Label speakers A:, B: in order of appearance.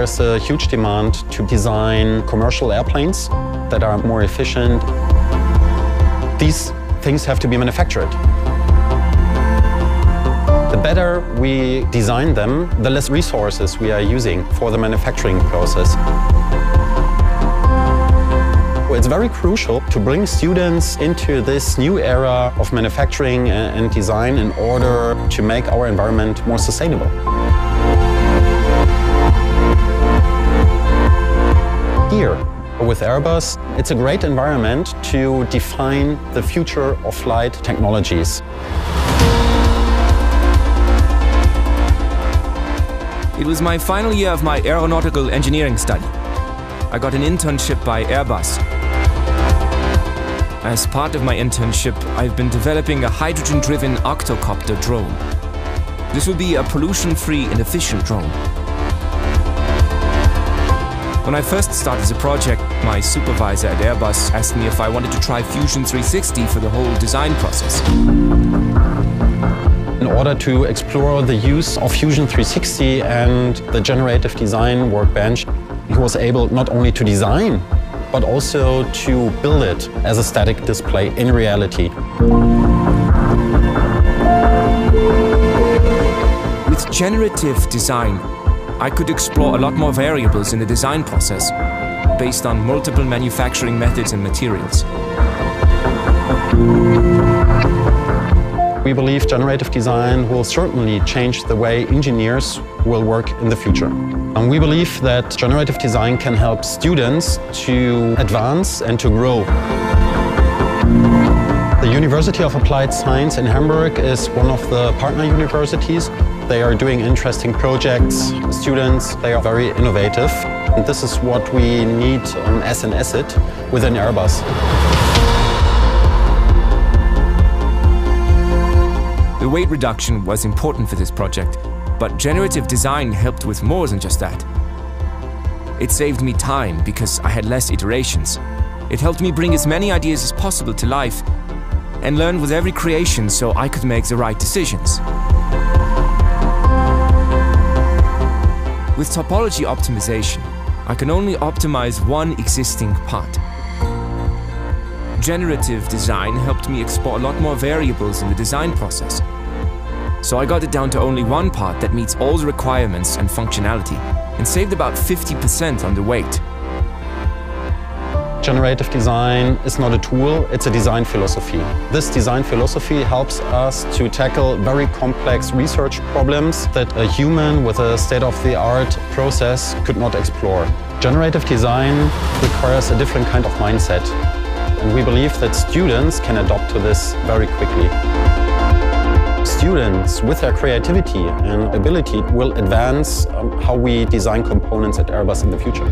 A: there's a huge demand to design commercial airplanes that are more efficient. These things have to be manufactured. The better we design them, the less resources we are using for the manufacturing process. It's very crucial to bring students into this new era of manufacturing and design in order to make our environment more sustainable. Here, with Airbus, it's a great environment to define the future of flight technologies.
B: It was my final year of my aeronautical engineering study. I got an internship by Airbus. As part of my internship, I've been developing a hydrogen-driven octocopter drone. This will be a pollution-free and efficient drone. When I first started the project, my supervisor at Airbus asked me if I wanted to try Fusion 360 for the whole design process.
A: In order to explore the use of Fusion 360 and the generative design workbench, he was able not only to design, but also to build it as a static display in reality.
B: With generative design, I could explore a lot more variables in the design process, based on multiple manufacturing methods and materials.
A: We believe generative design will certainly change the way engineers will work in the future. And we believe that generative design can help students to advance and to grow. The University of Applied Science in Hamburg is one of the partner universities. They are doing interesting projects. Students, they are very innovative. And this is what we need as an asset within Airbus.
B: The weight reduction was important for this project, but generative design helped with more than just that. It saved me time because I had less iterations. It helped me bring as many ideas as possible to life and learn with every creation so I could make the right decisions. With topology optimization, I can only optimize one existing part. Generative design helped me explore a lot more variables in the design process. So I got it down to only one part that meets all the requirements and functionality, and saved about 50% on the weight.
A: Generative design is not a tool, it's a design philosophy. This design philosophy helps us to tackle very complex research problems that a human with a state-of-the-art process could not explore. Generative design requires a different kind of mindset, and we believe that students can adopt to this very quickly. Students, with their creativity and ability, will advance how we design components at Airbus in the future.